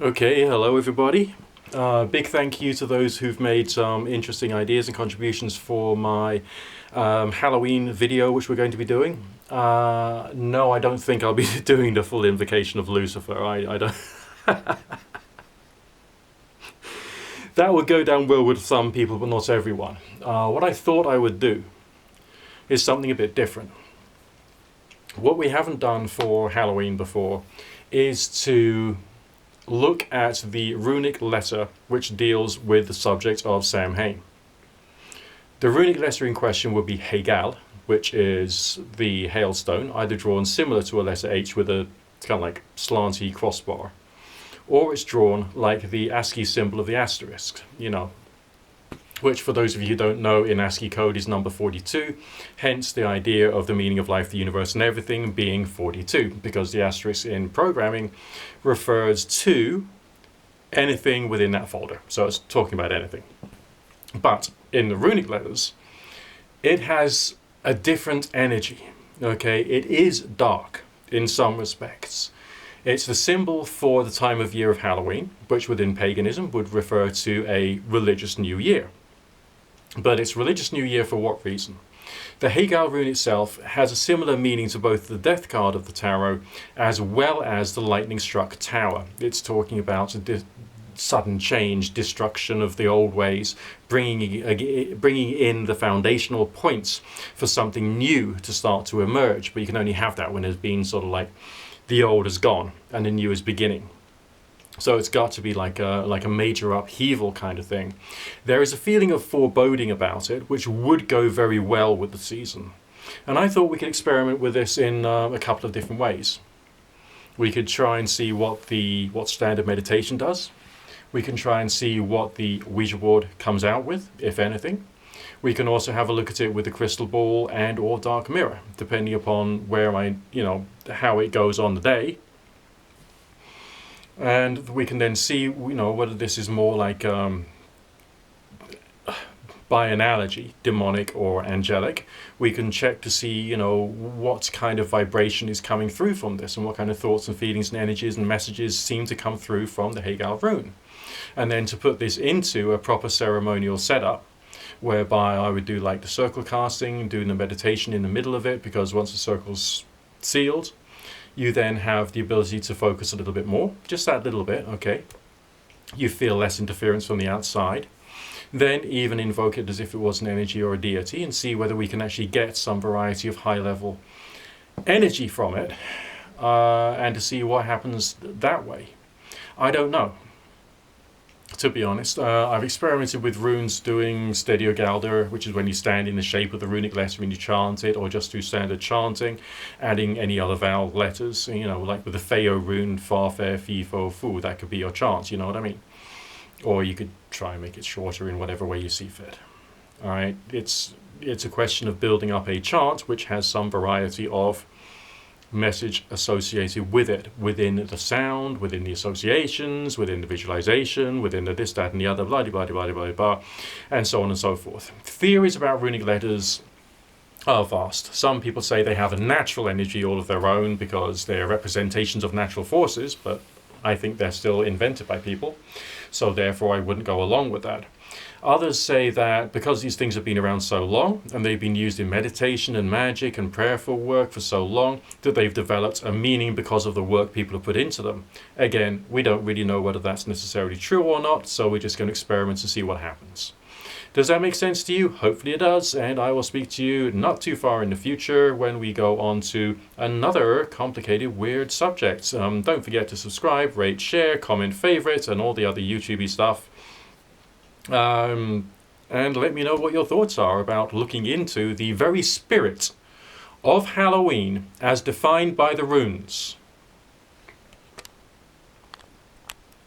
Okay, hello everybody. Big thank you to those who've made some interesting ideas and contributions for my Halloween video, which we're going to be doing. No, I don't think I'll be doing the full invocation of Lucifer. I don't. That would go down well with some people, but not everyone. What I thought I would do is something a bit different. What we haven't done for Halloween before is to look at the runic letter which deals with the subject of Samhain. The runic letter in question would be Hegal, which is the hailstone, either drawn similar to a letter H with a kind of like slanty crossbar, or it's drawn like the ASCII symbol of the asterisk, which for those of you who don't know, in ASCII code is number 42, hence the idea of the meaning of life, the universe and everything being 42, because the asterisk in programming refers to anything within that folder, so it's talking about anything. But in the runic letters, it has a different energy, okay? It is dark in some respects. It's the symbol for the time of year of Halloween, which within paganism would refer to a religious new year. But it's religious new year for what reason? The Hegal rune itself has a similar meaning to both the death card of the tarot as well as the lightning struck tower. It's talking about a sudden change, destruction of the old ways, bringing in the foundational points for something new to start to emerge. But you can only have that when there's been sort of like the old is gone and the new is beginning. So it's got to be like a major upheaval kind of thing. There is a feeling of foreboding about it, which would go very well with the season. And I thought we could experiment with this in a couple of different ways. We could try and see what standard meditation does. We can try and see what the Ouija board comes out with, if anything. We can also have a look at it with the crystal ball and or dark mirror, depending upon where how it goes on the day. And we can then see, whether this is more like, by analogy, demonic or angelic. We can check to see, what kind of vibration is coming through from this and what kind of thoughts and feelings and energies and messages seem to come through from the Hegal rune. And then to put this into a proper ceremonial setup, whereby I would do like the circle casting, doing the meditation in the middle of it, because once the circle's sealed, you then have the ability to focus a little bit more, just that little bit, okay? You feel less interference from the outside. Then even invoke it as if it was an energy or a deity and see whether we can actually get some variety of high-level energy from it, and to see what happens that way. I don't know, to be honest. I've experimented with runes doing Stedio Galder, which is when you stand in the shape of the runic letter and you chant it, or just do standard chanting, adding any other vowel letters, like with the Feo rune, Fa, Fe, Fi, Fo, Fu, that could be your chant, you know what I mean? Or you could try and make it shorter in whatever way you see fit. All right, it's a question of building up a chant which has some variety of message associated with it, within the sound, within the associations, within the visualization, within the this, that, and the other, blah, blah, blah, blah, blah, blah, and so on and so forth. Theories about runic letters are vast. Some people say they have a natural energy all of their own because they're representations of natural forces, but I think they're still invented by people, so therefore I wouldn't go along with that. Others say that because these things have been around so long and they've been used in meditation and magic and prayerful work for so long that they've developed a meaning because of the work people have put into them. Again, we don't really know whether that's necessarily true or not, so we're just going to experiment and see what happens. Does that make sense to you? Hopefully it does, and I will speak to you not too far in the future when we go on to another complicated, weird subject. Don't forget to subscribe, rate, share, comment, favorite, and all the other YouTubey stuff. And let me know what your thoughts are about looking into the very spirit of Halloween as defined by the runes.